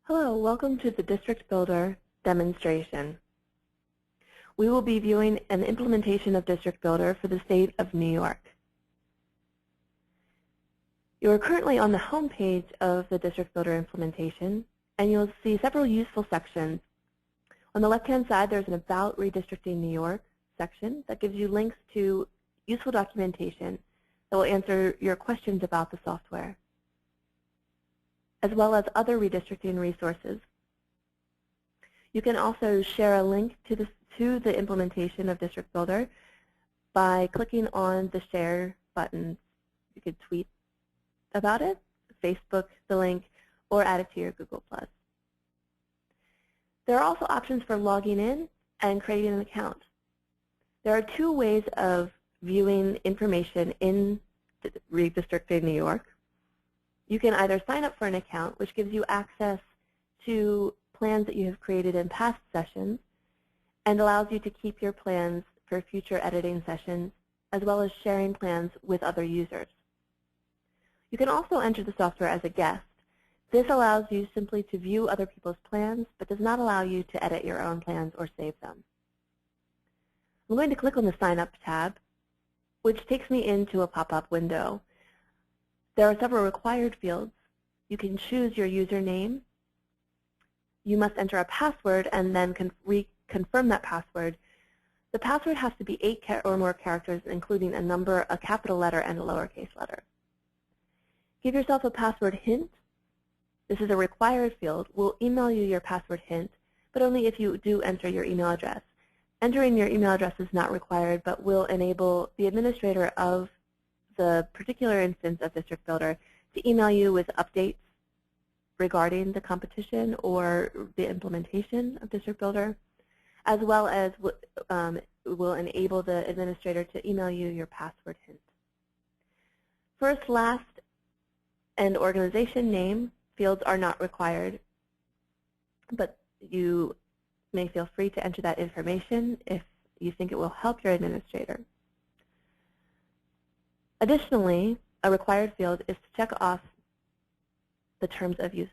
Hello, welcome to the DistrictBuilder demonstration. We will be viewing an implementation of DistrictBuilder for the state of New York. You are currently on the home page of the DistrictBuilder implementation, and you'll see several useful sections. On the left-hand side, there's an About Redistricting New York section that gives you links to useful documentation that will answer your questions about the software, as well as other redistricting resources. You can also share a link to the implementation of DistrictBuilder by clicking on the share button. You could tweet about it, Facebook the link, or add it to your Google+. There are also options for logging in and creating an account. There are two ways of viewing information in Redistricting New York. You can either sign up for an account, which gives you access to plans that you have created in past sessions and allows you to keep your plans for future editing sessions, as well as sharing plans with other users. You can also enter the software as a guest. This allows you simply to view other people's plans, but does not allow you to edit your own plans or save them. I'm going to click on the Sign Up tab, which takes me into a pop-up window. There are several required fields. You can choose your username. You must enter a password and then reconfirm that password. The password has to be 8 or more characters, including a number, a capital letter, and a lowercase letter. Give yourself a password hint. This is a required field. We'll email you your password hint, but only if you do enter your email address. Entering your email address is not required, but will enable the administrator of the particular instance of DistrictBuilder to email you with updates regarding the competition or the implementation of DistrictBuilder, as well as will enable the administrator to email you your password hint. First, last, and organization name fields are not required, but you may feel free to enter that information if you think it will help your administrator. Additionally, a required field is to check off the terms of use.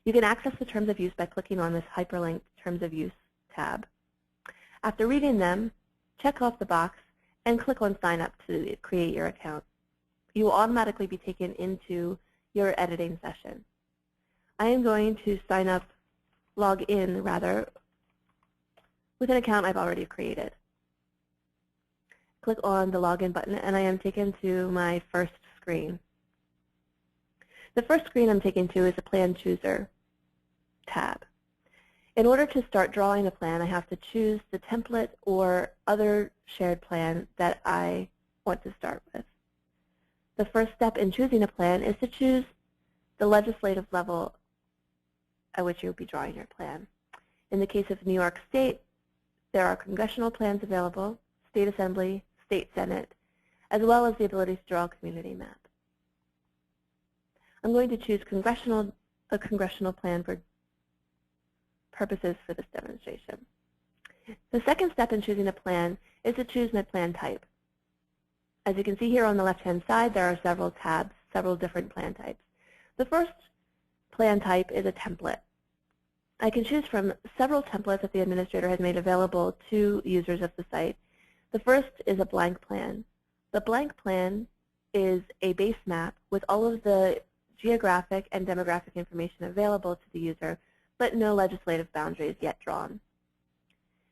You can access the terms of use by clicking on this hyperlinked Terms of Use tab. After reading them, check off the box and click on Sign Up to create your account. You will automatically be taken into your editing session. I am going to log in with an account I've already created. Click on the Login button, and I am taken to my first screen. The first screen I'm taken to is a Plan Chooser tab. In order to start drawing a plan, I have to choose the template or other shared plan that I want to start with. The first step in choosing a plan is to choose the legislative level at which you'll be drawing your plan. In the case of New York State, there are congressional plans available, State Assembly, State Senate, as well as the ability to draw a community map. I'm going to choose a congressional plan for purposes for this demonstration. The second step in choosing a plan is to choose my plan type. As you can see here on the left-hand side, there are several tabs, several different plan types. The first plan type is a template. I can choose from several templates that the administrator has made available to users of the site. The first is a blank plan. The blank plan is a base map with all of the geographic and demographic information available to the user, but no legislative boundaries yet drawn.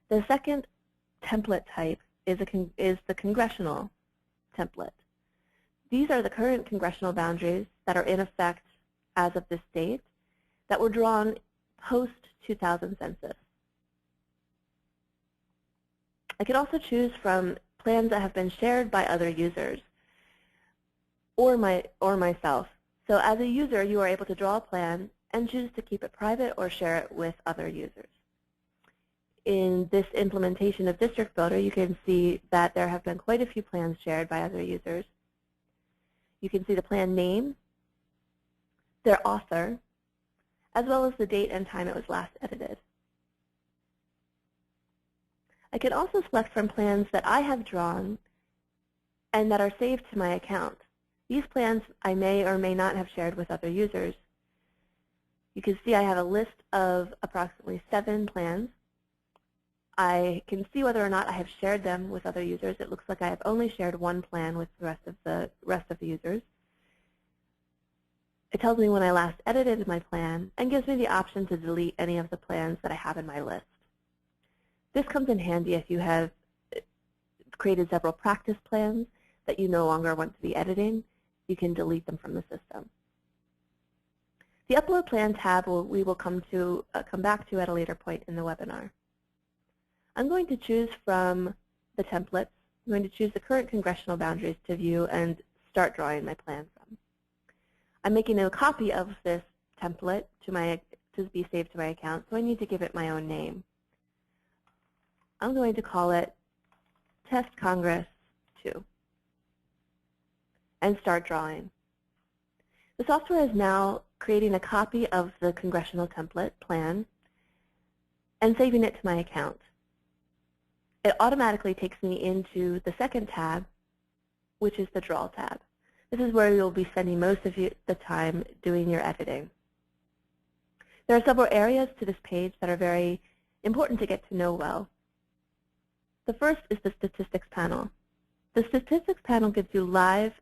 The second template type is the Congressional template. These are the current congressional boundaries that are in effect as of this date that were drawn post-2000 census. I can also choose from plans that have been shared by other users or myself. So as a user, you are able to draw a plan and choose to keep it private or share it with other users. In this implementation of DistrictBuilder, you can see that there have been quite a few plans shared by other users. You can see the plan name, their author, as well as the date and time it was last edited. I can also select from plans that I have drawn and that are saved to my account. These plans I may or may not have shared with other users. You can see I have a list of approximately 7 plans. I can see whether or not I have shared them with other users. It looks like I have only shared 1 plan with the rest of the users. It tells me when I last edited my plan and gives me the option to delete any of the plans that I have in my list. This comes in handy if you have created several practice plans that you no longer want to be editing. You can delete them from the system. The Upload Plan tab we will come back to at a later point in the webinar. I'm going to choose from the templates. I'm going to choose the current congressional boundaries to view and start drawing my plan from. I'm making a copy of this template to be saved to my account, so I need to give it my own name. I'm going to call it Test Congress 2 and start drawing. The software is now creating a copy of the congressional template plan and saving it to my account. It automatically takes me into the second tab, which is the Draw tab. This is where you'll be spending most of the time doing your editing. There are several areas to this page that are very important to get to know well. The first is the Statistics panel. The Statistics panel gives you live,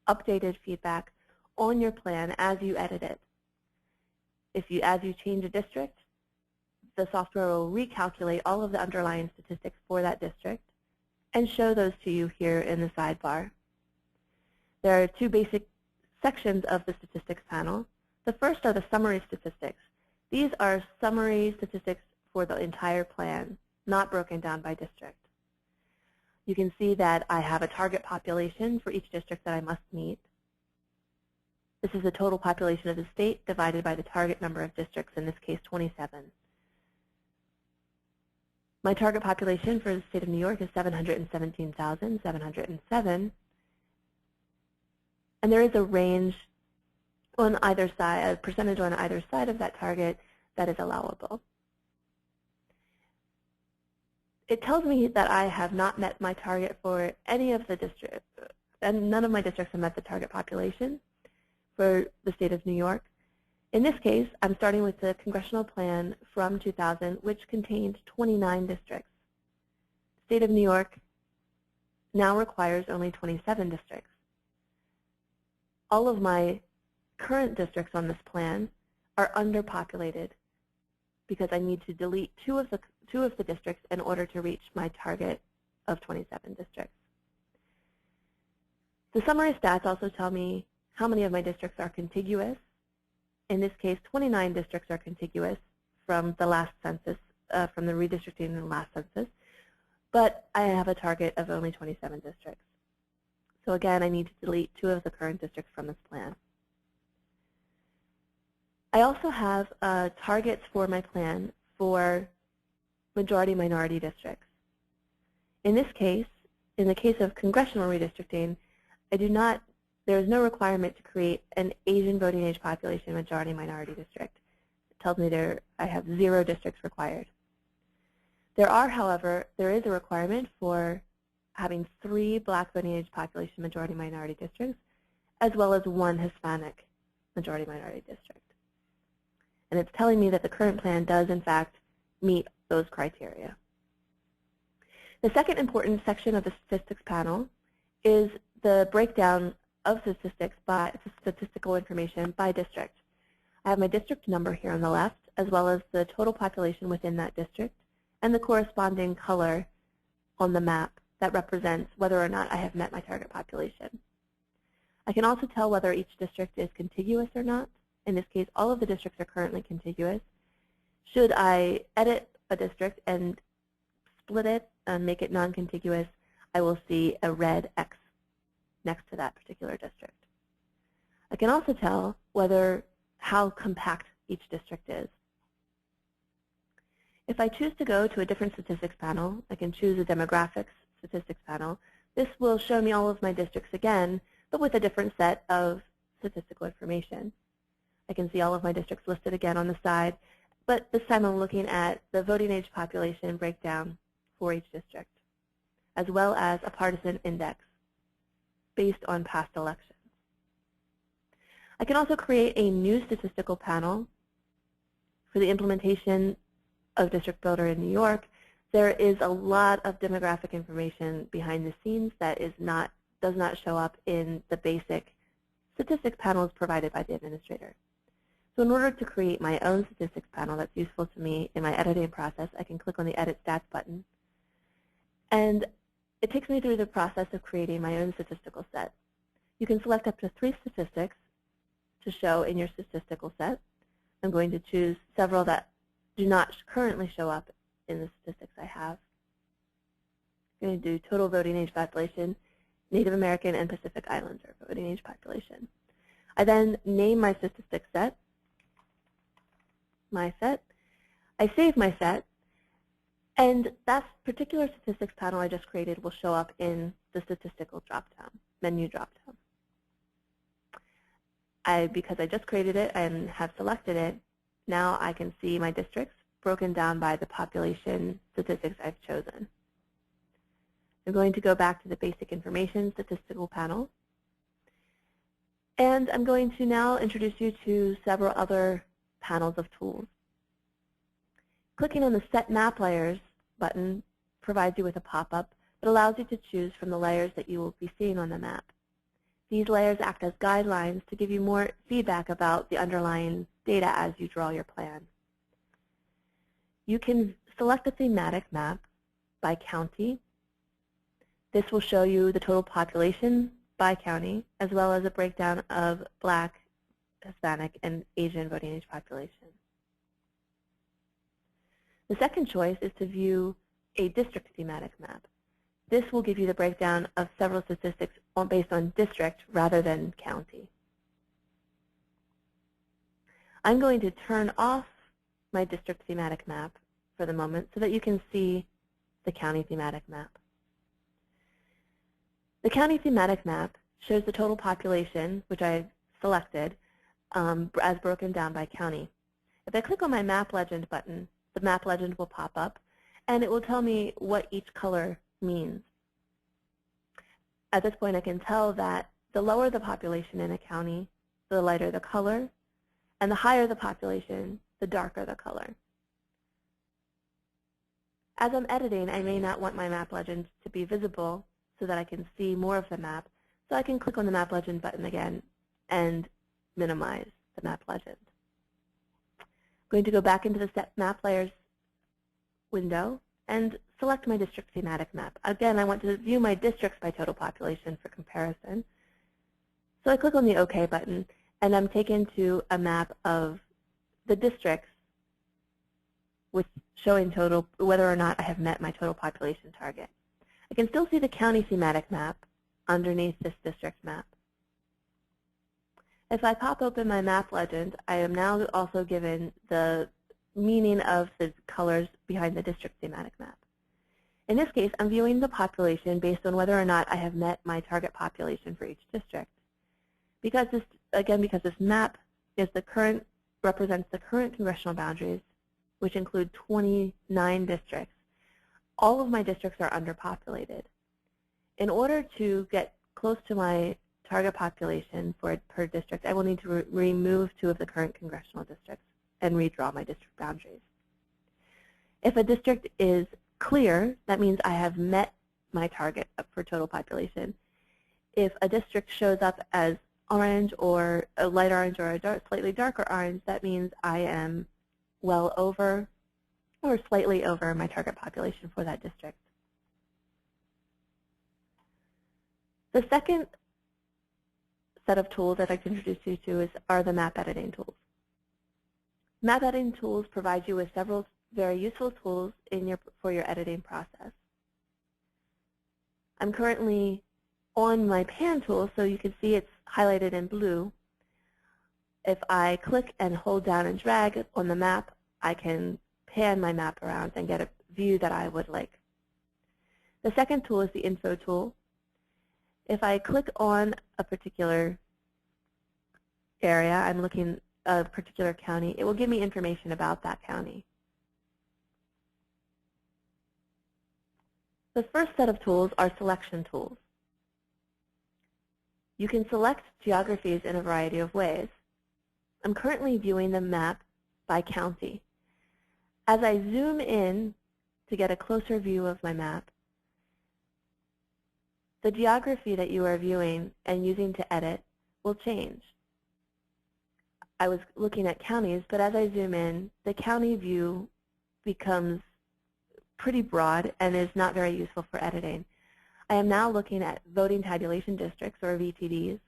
updated feedback on your plan as you edit it. As you change a district, the software will recalculate all of the underlying statistics for that district and show those to you here in the sidebar. There are 2 basic sections of the statistics panel. The first are the summary statistics. These are summary statistics for the entire plan, not broken down by district. You can see that I have a target population for each district that I must meet. This is the total population of the state divided by the target number of districts, in this case 27. My target population for the state of New York is 717,707, and there is a range on either side, a percentage on either side of that target that is allowable. It tells me that I have not met my target for any of the districts, and none of my districts have met the target population for the state of New York. In this case, I'm starting with the congressional plan from 2000, which contained 29 districts. The state of New York now requires only 27 districts. All of my current districts on this plan are underpopulated because I need to delete two of the districts in order to reach my target of 27 districts. The summary stats also tell me how many of my districts are contiguous. In this case, 29 districts are contiguous from the last census, from the redistricting in the last census, but I have a target of only 27 districts. So again, I need to delete 2 of the current districts from this plan. I also have targets for my plan for majority-minority districts. In this case, in the case of congressional redistricting, there is no requirement to create an Asian voting age population majority-minority district. It tells me I have 0 districts required. There is a requirement for having 3 Black voting age population majority-minority districts, as well as 1 Hispanic majority-minority district. And it's telling me that the current plan does, in fact, meet those criteria. The second important section of the statistics panel is the breakdown of statistical information by district. I have my district number here on the left, as well as the total population within that district, and the corresponding color on the map that represents whether or not I have met my target population. I can also tell whether each district is contiguous or not. In this case, all of the districts are currently contiguous. Should I edit a district and split it and make it non-contiguous, I will see a red X next to that particular district. I can also tell how compact each district is. If I choose to go to a different statistics panel, I can choose a demographics statistics panel. This will show me all of my districts again, but with a different set of statistical information. I can see all of my districts listed again on the side, but this time I'm looking at the voting age population breakdown for each district, as well as a partisan index based on past elections. I can also create a new statistical panel for the implementation of DistrictBuilder in New York, there is a lot of demographic information behind the scenes that does not show up in the basic statistics panels provided by the administrator. So in order to create my own statistics panel that's useful to me in my editing process, I can click on the Edit Stats button. And it takes me through the process of creating my own statistical set. You can select up to 3 statistics to show in your statistical set. I'm going to choose several that do not currently show up in the statistics I have. I'm going to do total voting age population, Native American and Pacific Islander voting age population. I then name my statistics set, my set. I save my set, and that particular statistics panel I just created will show up in the statistical dropdown, menu dropdown. Because I just created it and have selected it, now I can see my districts broken down by the population statistics I've chosen. I'm going to go back to the basic information statistical panel. And I'm going to now introduce you to several other panels of tools. Clicking on the Set Map Layers button provides you with a pop-up that allows you to choose from the layers that you will be seeing on the map. These layers act as guidelines to give you more feedback about the underlying data as you draw your plan. You can select a thematic map by county. This will show you the total population by county, as well as a breakdown of Black, Hispanic, and Asian voting age population. The second choice is to view a district thematic map. This will give you the breakdown of several statistics based on district rather than county. I'm going to turn off my district thematic map for the moment so that you can see the county thematic map. The county thematic map shows the total population, which I've selected, as broken down by county. If I click on my Map Legend button, the map legend will pop up, and it will tell me what each color means. At this point, I can tell that the lower the population in a county, the lighter the color, and the higher the population, the darker the color. As I'm editing, I may not want my map legend to be visible so that I can see more of the map, so I can click on the Map Legend button again and minimize the map legend. I'm going to go back into the Set Map Layers window and select my district thematic map. Again, I want to view my districts by total population for comparison. So I click on the OK button, and I'm taken to a map of the districts with showing total, whether or not I have met my total population target. I can still see the county thematic map underneath this district map. If I pop open my map legend, I am now also given the meaning of the colors behind the district thematic map. In this case, I'm viewing the population based on whether or not I have met my target population for each district. Because this map is represents the current congressional boundaries, which include 29 districts, all of my districts are underpopulated. In order to get close to my target population per district, I will need to remove 2 of the current congressional districts and redraw my district boundaries. If a district is clear, that means I have met my target for total population. If a district shows up as orange or a light orange or a slightly darker orange, that means I am well over or slightly over my target population for that district. The second set of tools I'd like to introduce you to are the map editing tools. Map editing tools provide you with several very useful tools for your editing process. I'm currently on my pan tool, so you can see it's highlighted in blue. If I click and hold down and drag on the map, I can pan my map around and get a view that I would like. The second tool is the info tool. If I click on a particular area, I'm looking at a particular county, it will give me information about that county. The first set of tools are selection tools. You can select geographies in a variety of ways. I'm currently viewing the map by county. As I zoom in to get a closer view of my map, the geography that you are viewing and using to edit will change. I was looking at counties, but as I zoom in, the county view becomes pretty broad and is not very useful for editing. I am now looking at voting tabulation districts, or VTDs,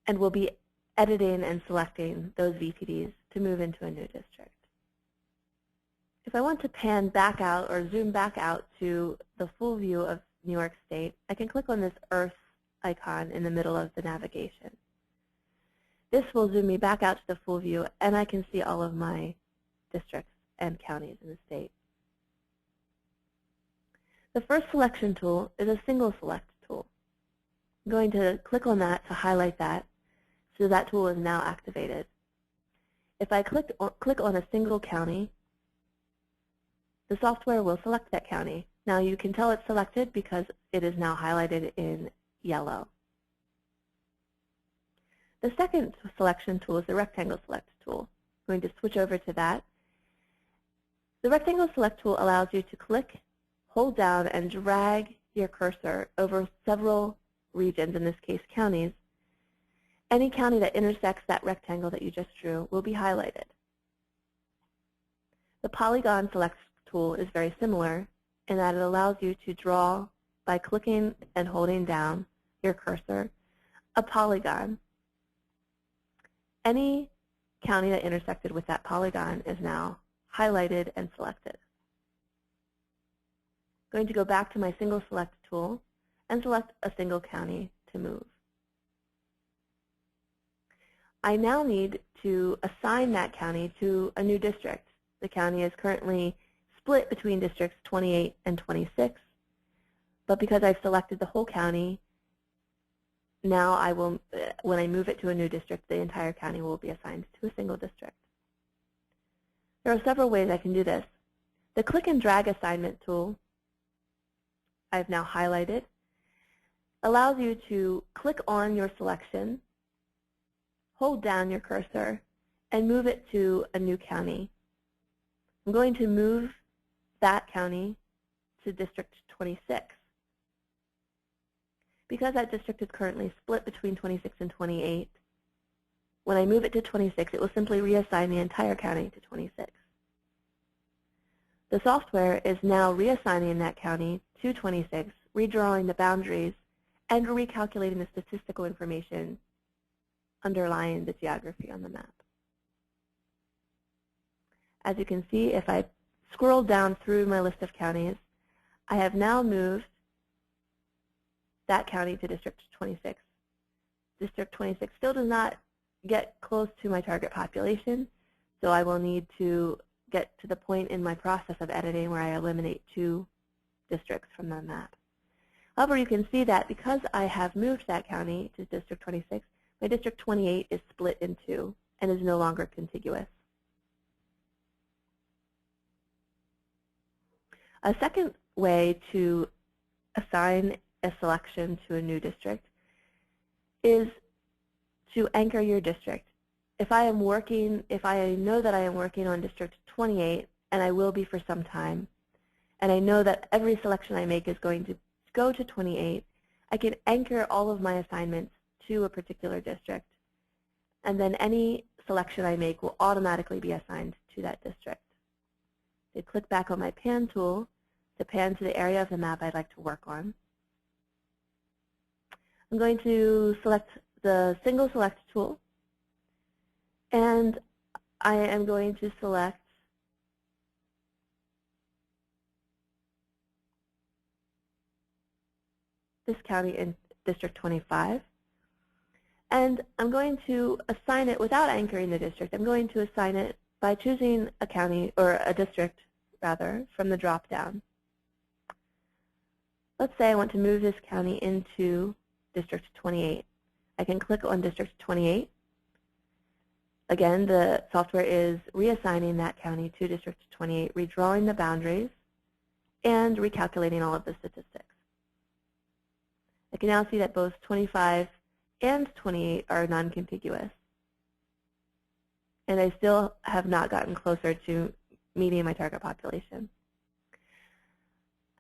and will be editing and selecting those VTDs to move into a new district. If I want to pan back out or zoom back out to the full view of New York State, I can click on this Earth icon in the middle of the navigation. This will zoom me back out to the full view, and I can see all of my districts and counties in the state. The first selection tool is a single select tool. I'm going to click on that to highlight that, so that tool is now activated. If I click on a single county, the software will select that county. Now you can tell it's selected because it is now highlighted in yellow. The second selection tool is the rectangle select tool. I'm going to switch over to that. The rectangle select tool allows you to click, hold down, and drag your cursor over several regions, in this case counties. Any county that intersects that rectangle that you just drew will be highlighted. The polygon select tool is very similar in that it allows you to draw, by clicking and holding down your cursor, a polygon. Any county that intersected with that polygon is now highlighted and selected. I'm going to go back to my single select tool and select a single county to move. I now need to assign that county to a new district. The county is currently split between districts 28 and 26, but because I've selected the whole county, now I will, when I move it to a new district, the entire county will be assigned to a single district. There are several ways I can do this. The click and drag assignment tool, I've now highlighted, allows you to click on your selection, hold down your cursor, and move it to a new county. I'm going to move that county to District 26. Because that district is currently split between 26 and 28, when I move it to 26, it will simply reassign the entire county to 26. The software is now reassigning that county to 26, redrawing the boundaries, and recalculating the statistical information underlying the geography on the map. As you can see, if I scroll down through my list of counties, I have now moved that county to District 26. District 26 still does not get close to my target population, so I will need to get to the point in my process of editing where I eliminate 2 districts from the map. However, you can see that because I have moved that county to District 26, my District 28 is split in 2 and is no longer contiguous. A second way to assign a selection to a new district is to anchor your district. If I know that I am working on District 28, and I will be for some time, and I know that every selection I make is going to go to 28, I can anchor all of my assignments to a particular district, and then any selection I make will automatically be assigned to that district. I click back on my pan tool to pan to the area of the map I'd like to work on. I'm going to select the single select tool, and I am going to select this county in District 25. And I'm going to assign it without anchoring the district. I'm going to assign it by choosing a county, or a district rather, from the drop-down. Let's say I want to move this county into District 28. I can click on District 28. Again, the software is reassigning that county to District 28, redrawing the boundaries, and recalculating all of the statistics. I can now see that both 25 and 28 are non-contiguous. and I still have not gotten closer to meeting my target population.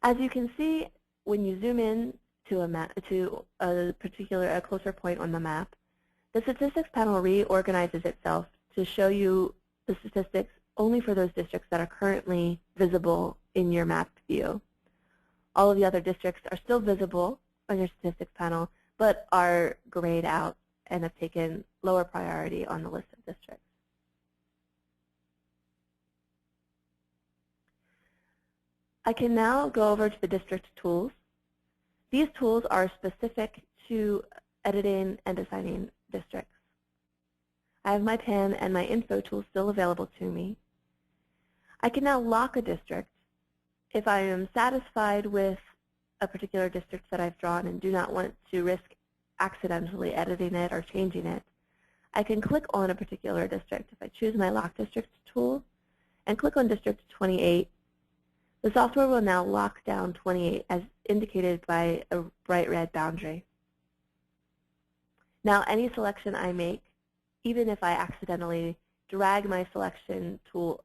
As you can see, when you zoom in to a closer point on the map, the statistics panel reorganizes itself to show you the statistics only for those districts that are currently visible in your map view. All of the other districts are still visible on your statistics panel, but are grayed out and have taken lower priority on the list of districts. I can now go over to the district tools. These tools are specific to editing and assigning districts. I have my pan and my info tool still available to me. I can now lock a district if I am satisfied with a particular district that I've drawn and do not want to risk accidentally editing it or changing it. I can click on a particular district. If I choose my Lock Districts tool and click on District 28, the software will now lock down 28 as indicated by a bright red boundary. Now any selection I make, even if I accidentally drag my selection tool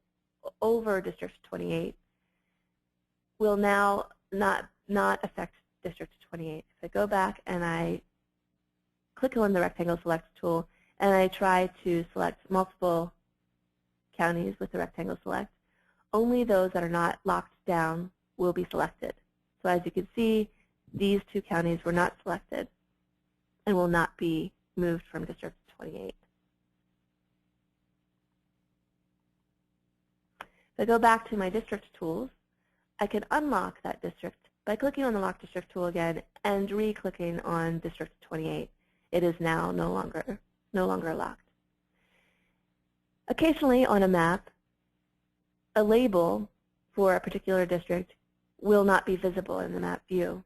over District 28, will now not affect District 28. If I go back and I click on the rectangle select tool and I try to select multiple counties with the rectangle select, only those that are not locked down will be selected. So as you can see, these two counties were not selected and will not be moved from District 28. If I go back to my district tools, I can unlock that district by clicking on the Lock District tool again and re-clicking on District 28. It is now no longer locked. Occasionally on a map, a label for a particular district will not be visible in the map view.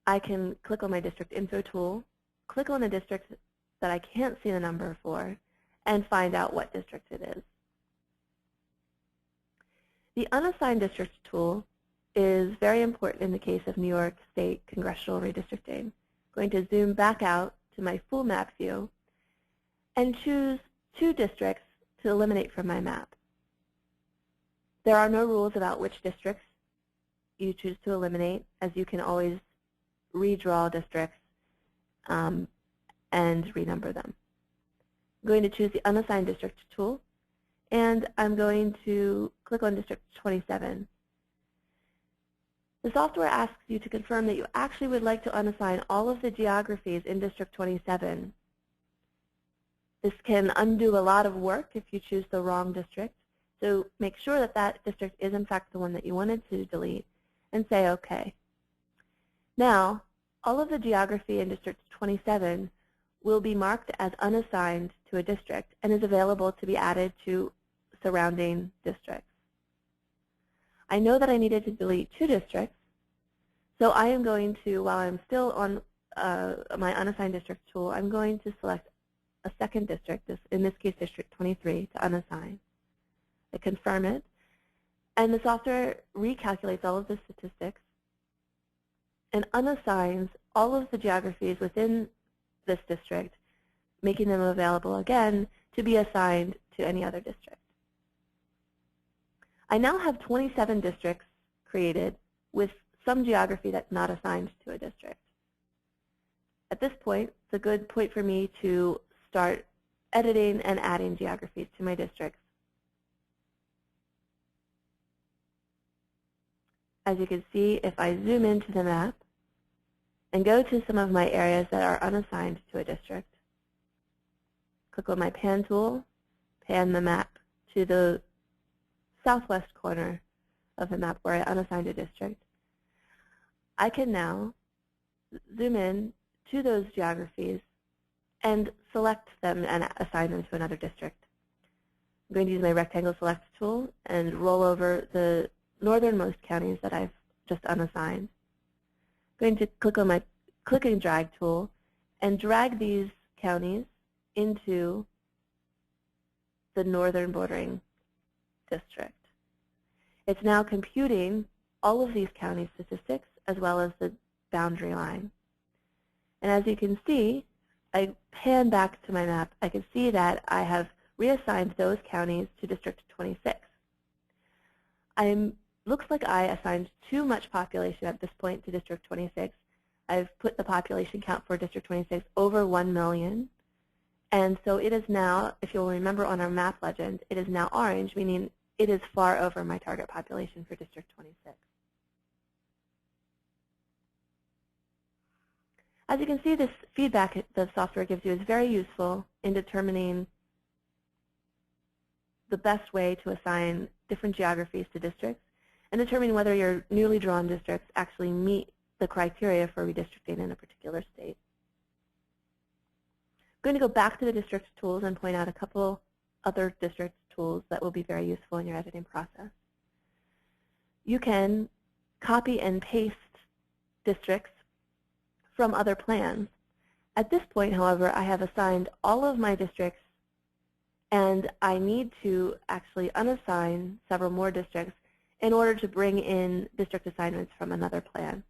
I can click on my district info tool, click on a district that I can't see the number for, and find out what district it is. The unassigned district tool is very important in the case of New York State congressional redistricting. I'm going to zoom back out to my full map view and choose 2 districts to eliminate from my map. There are no rules about which districts you choose to eliminate, as you can always redraw districts and renumber them. I'm going to choose the unassigned district tool, and I'm going to click on District 27. The software asks you to confirm that you actually would like to unassign all of the geographies in District 27. This can undo a lot of work if you choose the wrong district. So make sure that that district is in fact the one that you wanted to delete and say OK. Now, all of the geography in District 27 will be marked as unassigned to a district and is available to be added to surrounding districts. I know that I needed to delete 2 districts, so I am going to, while I'm still on my unassigned district tool, I'm going to select a second district, in this case District 23, to unassign. I confirm it, and the software recalculates all of the statistics and unassigns all of the geographies within this district, making them available again to be assigned to any other district. I now have 27 districts created with some geography that's not assigned to a district. At this point, it's a good point for me to start editing and adding geographies to my districts. As you can see, if I zoom into the map and go to some of my areas that are unassigned to a district, click on my pan tool, pan the map to the southwest corner of the map where I unassigned a district, I can now zoom in to those geographies and select them and assign them to another district. I'm going to use my rectangle select tool and roll over the northernmost counties that I've just unassigned. I'm going to click on my click and drag tool and drag these counties into the northern bordering district. It's now computing all of these county statistics as well as the boundary line. And as you can see, I pan back to my map, I can see that I have reassigned those counties to District 26. Looks like I assigned too much population at this point to District 26. I've put the population count for District 26 over 1 million. And so it is now, if you'll remember on our map legend, it is now orange, meaning it is far over my target population for District 26. As you can see, this feedback the software gives you is very useful in determining the best way to assign different geographies to districts and determining whether your newly drawn districts actually meet the criteria for redistricting in a particular state. I'm going to go back to the district tools and point out a couple other district tools that will be very useful in your editing process. You can copy and paste districts from other plans. At this point, however, I have assigned all of my districts, and I need to actually unassign several more districts in order to bring in district assignments from another plan.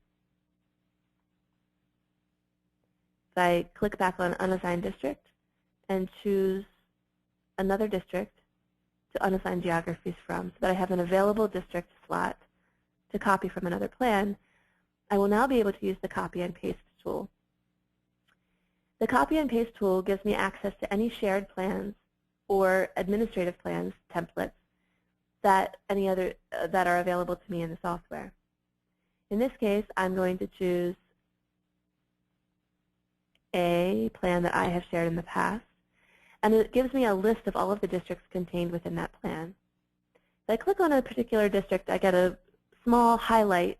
If I click back on Unassigned District and choose another district to unassign geographies from so that I have an available district slot to copy from another plan, I will now be able to use the Copy and Paste tool. The Copy and Paste tool gives me access to any shared plans or administrative plans templates that that are available to me in the software. In this case, I'm going to choose a plan that I have shared in the past, and it gives me a list of all of the districts contained within that plan. If I click on a particular district, I get a small highlighted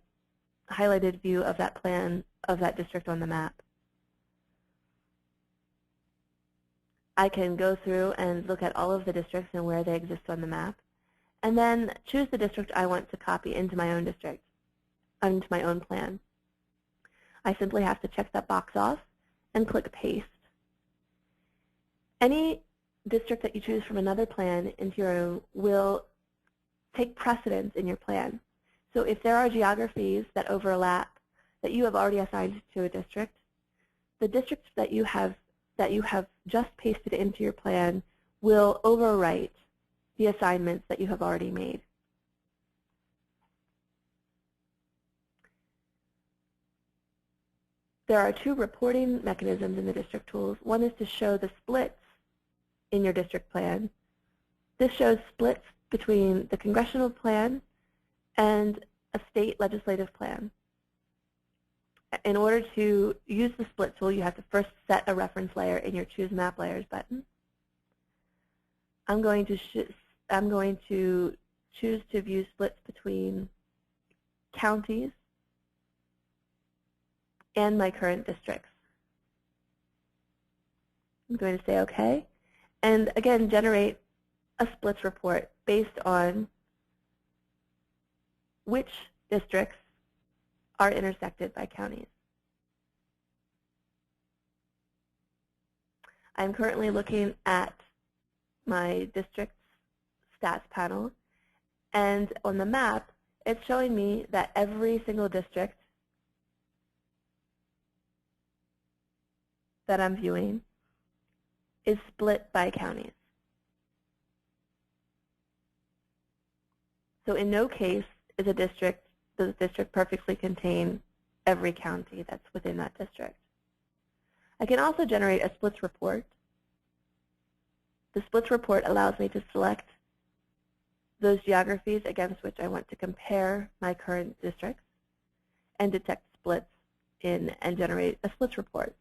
view of that plan, of that district on the map. I can go through and look at all of the districts and where they exist on the map, and then choose the district I want to copy into my own district, into my own plan. I simply have to check that box off and click Paste. Any district that you choose from another plan into your own will take precedence in your plan. So if there are geographies that overlap that you have already assigned to a district, the district that you have just pasted into your plan will overwrite the assignments that you have already made. There are two reporting mechanisms in the district tools. One is to show the splits in your district plan. This shows splits between the congressional plan and a state legislative plan. In order to use the split tool, you have to first set a reference layer in your Choose Map Layers button. I'm going to choose to view splits between counties and my current districts. I'm going to say OK, and again generate a splits report based on which districts are intersected by counties. I'm currently looking at my district's stats panel, and on the map, it's showing me that every single district that I'm viewing is split by counties. So in no case does the district perfectly contain every county that's within that district. I can also generate a splits report. The splits report allows me to select those geographies against which I want to compare my current districts and detect splits in and generate a splits report.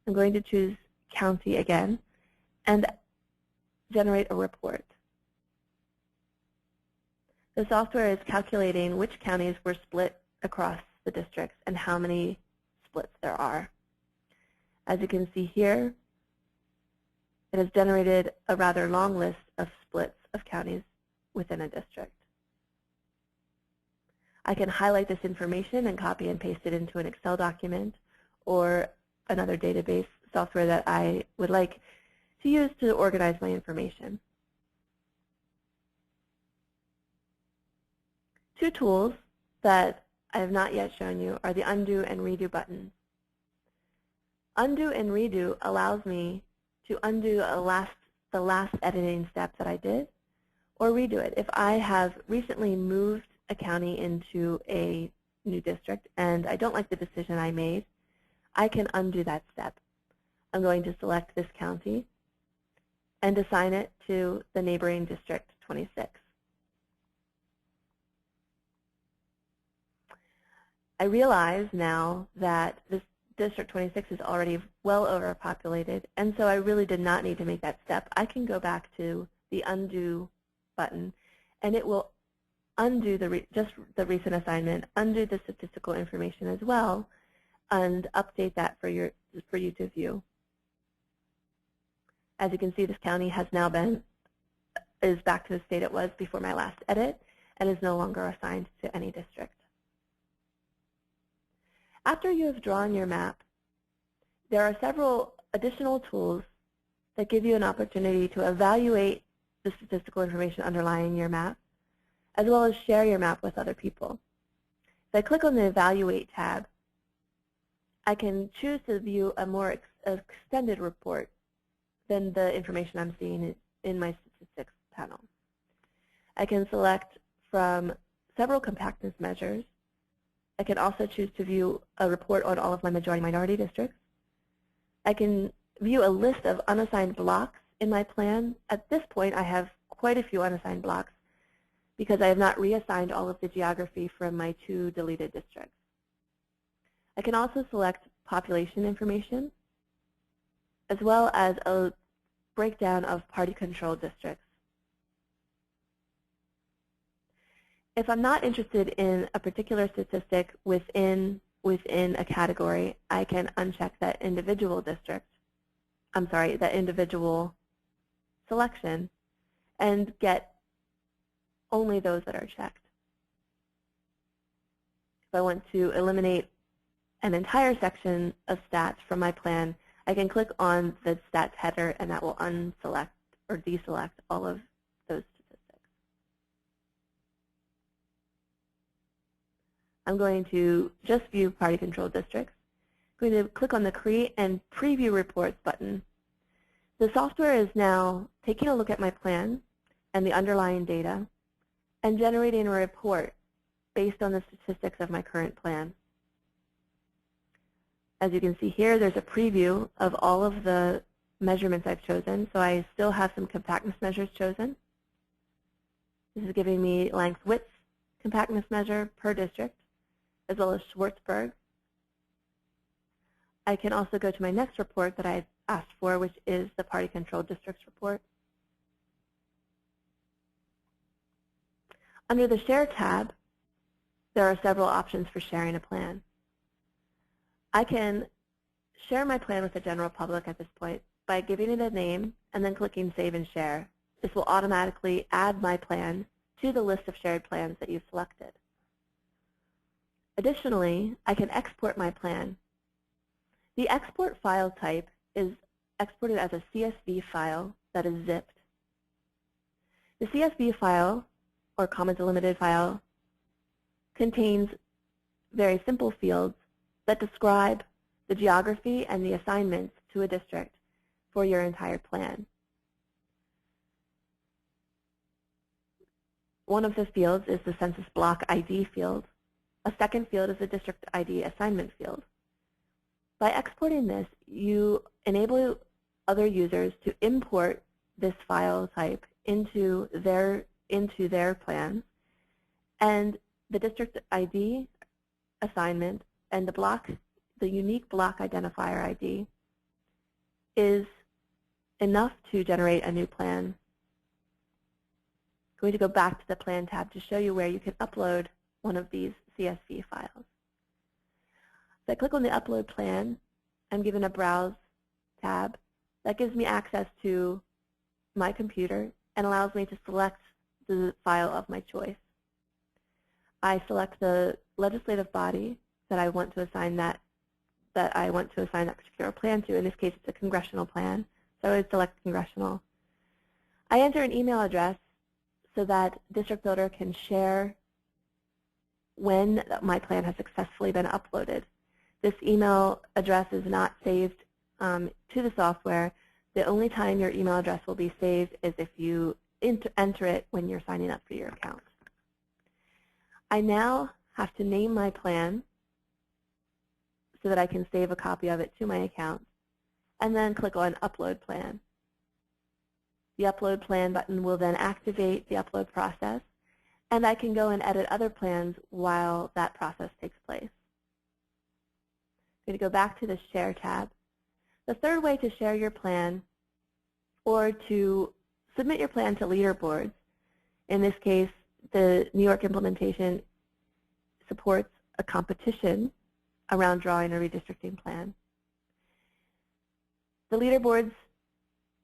I'm going to choose county again and generate a report. The software is calculating which counties were split across the districts and how many splits there are. As you can see here, it has generated a rather long list of splits of counties within a district. I can highlight this information and copy and paste it into an Excel document or another database software that I would like to use to organize my information. Two tools that I have not yet shown you are the Undo and Redo buttons. Undo and redo allows me to undo the last editing step that I did, or redo it. If I have recently moved a county into a new district and I don't like the decision I made, I can undo that step. I'm going to select this county and assign it to the neighboring District 26. I realize now that this District 26 is already well overpopulated, and so I really did not need to make that step. I can go back to the Undo button, and it will undo just the recent assignment, undo the statistical information as well, and update that for you to view. As you can see, this county has now is back to the state it was before my last edit, and is no longer assigned to any district. After you have drawn your map, there are several additional tools that give you an opportunity to evaluate the statistical information underlying your map, as well as share your map with other people. If I click on the Evaluate tab, I can choose to view a more extended report than the information I'm seeing in my statistics panel. I can select from several compactness measures. I can also choose to view a report on all of my majority-minority districts. I can view a list of unassigned blocks in my plan. At this point, I have quite a few unassigned blocks because I have not reassigned all of the geography from my 2 deleted districts. I can also select population information, as well as a breakdown of party-controlled districts. If I'm not interested in a particular statistic within a category, I can uncheck that individual that individual selection and get only those that are checked. If I want to eliminate an entire section of stats from my plan, I can click on the stats header, and that will unselect or deselect all of those statistics. I'm going to just view party-controlled districts. I'm going to click on the Create and Preview Reports button. The software is now taking a look at my plan and the underlying data and generating a report based on the statistics of my current plan. As you can see here, there's a preview of all of the measurements I've chosen. So I still have some compactness measures chosen. This is giving me length width compactness measure per district, as well as Schwartzberg. I can also go to my next report that I asked for, which is the Party Controlled Districts report. Under the Share tab, there are several options for sharing a plan. I can share my plan with the general public at this point by giving it a name and then clicking Save and Share. This will automatically add my plan to the list of shared plans that you've selected. Additionally, I can export my plan. The export file type is exported as a CSV file that is zipped. The CSV file, or comma delimited file, contains very simple fields that describe the geography and the assignments to a district for your entire plan. One of the fields is the census block ID field. A second field is the district ID assignment field. By exporting this, you enable other users to import this file type into their plan, and the district ID assignment and the unique block identifier ID is enough to generate a new plan. I'm going to go back to the Plan tab to show you where you can upload one of these CSV files. So I click on the Upload Plan. I'm given a Browse tab. That gives me access to my computer and allows me to select the file of my choice. I select the legislative body that I want to assign that particular plan to. In this case, it's a congressional plan, so I would select Congressional. I enter an email address so that DistrictBuilder can share when my plan has successfully been uploaded. This email address is not saved to the software, the only time your email address will be saved is if you enter it when you're signing up for your account. I now have to name my plan so that I can save a copy of it to my account, and then click on Upload Plan. The Upload Plan button will then activate the upload process, and I can go and edit other plans while that process takes place. I'm going to go back to the Share tab. The third way to share your plan or to submit your plan to leaderboards, in this case, the New York implementation supports a competition around drawing a redistricting plan. The leaderboards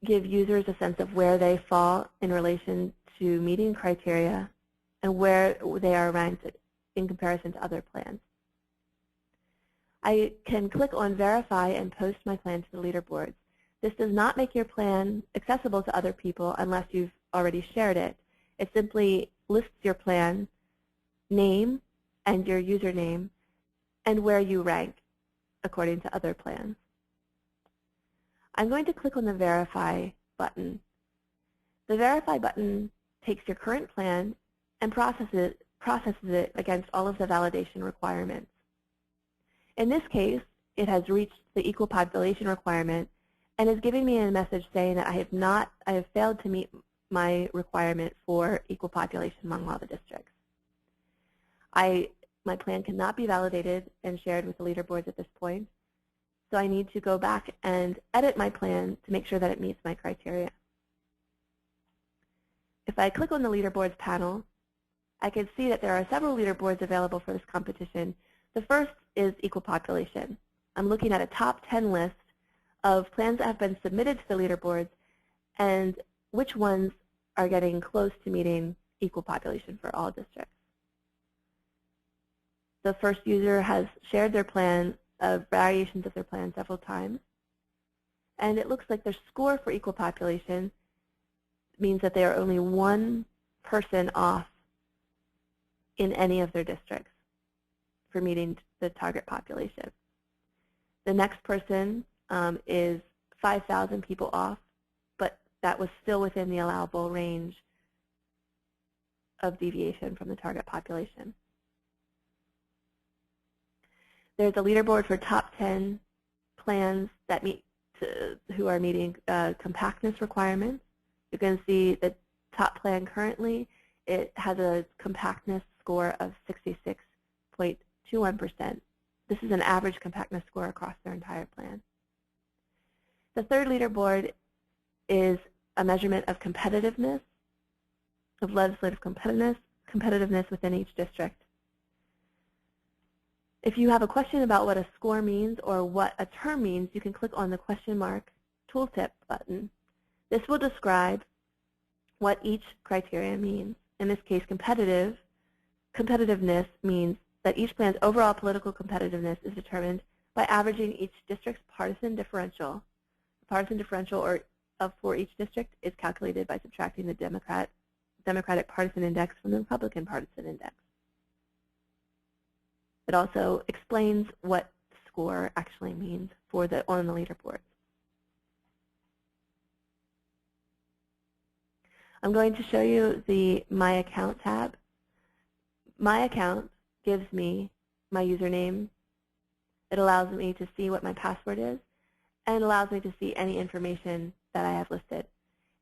give users a sense of where they fall in relation to meeting criteria and where they are ranked in comparison to other plans. I can click on Verify and post my plan to the leaderboards. This does not make your plan accessible to other people unless you've already shared it. It simply lists your plan name and your username and where you rank according to other plans. I'm going to click on the Verify button. The Verify button takes your current plan and processes it against all of the validation requirements. In this case, it has reached the equal population requirement and is giving me a message saying that I have failed to meet my requirement for equal population among all the districts. My plan cannot be validated and shared with the leaderboards at this point, so I need to go back and edit my plan to make sure that it meets my criteria. If I click on the leaderboards panel, I can see that there are several leaderboards available for this competition. The first is equal population. I'm looking at a top 10 list of plans that have been submitted to the leaderboards and which ones are getting close to meeting equal population for all districts. The first user has shared their plan, variations of their plan several times, and it looks like their score for equal population means that they are only one person off in any of their districts for meeting the target population. The next person is 5,000 people off, but that was still within the allowable range of deviation from the target population. There's a leaderboard for top 10 plans that who are meeting compactness requirements. You can see the top plan currently, it has a compactness score of 66.21%. This is an average compactness score across their entire plan. The third leaderboard is a measurement of competitiveness, of legislative competitiveness within each district. If you have a question about what a score means or what a term means, you can click on the question mark tooltip button. This will describe what each criteria means. In this case, competitiveness means that each plan's overall political competitiveness is determined by averaging each district's partisan differential. The partisan differential for each district is calculated by subtracting the Democratic partisan index from the Republican partisan index. It also explains what score actually means on the leaderboard. I'm going to show you the My Account tab. My Account gives me my username. It allows me to see what my password is and allows me to see any information that I have listed.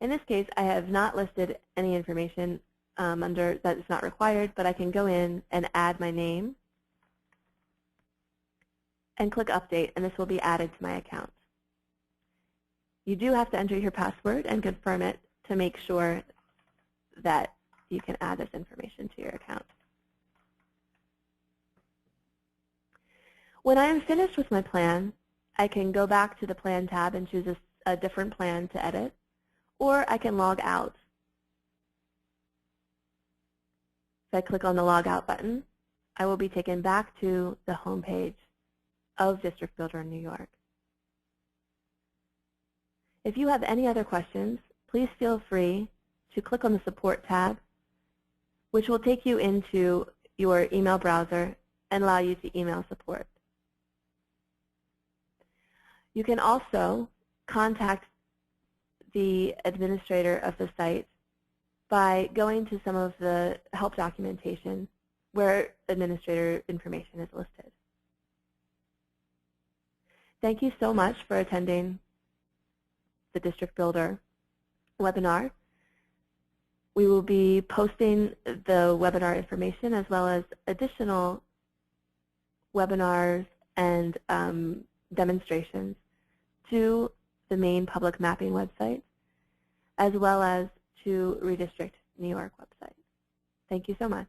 In this case, I have not listed any information that is not required, but I can go in and add my name and click Update, and this will be added to my account. You do have to enter your password and confirm it to make sure that you can add this information to your account. When I am finished with my plan, I can go back to the Plan tab and choose a different plan to edit, or I can log out. If I click on the Log Out button, I will be taken back to the home page of DistrictBuilder in New York. If you have any other questions, please feel free to click on the Support tab, which will take you into your email browser and allow you to email support. You can also contact the administrator of the site by going to some of the help documentation where administrator information is listed. Thank you so much for attending the District Builder webinar. We will be posting the webinar information as well as additional webinars and demonstrations to the main public mapping website, as well as to Redistrict New York website. Thank you so much.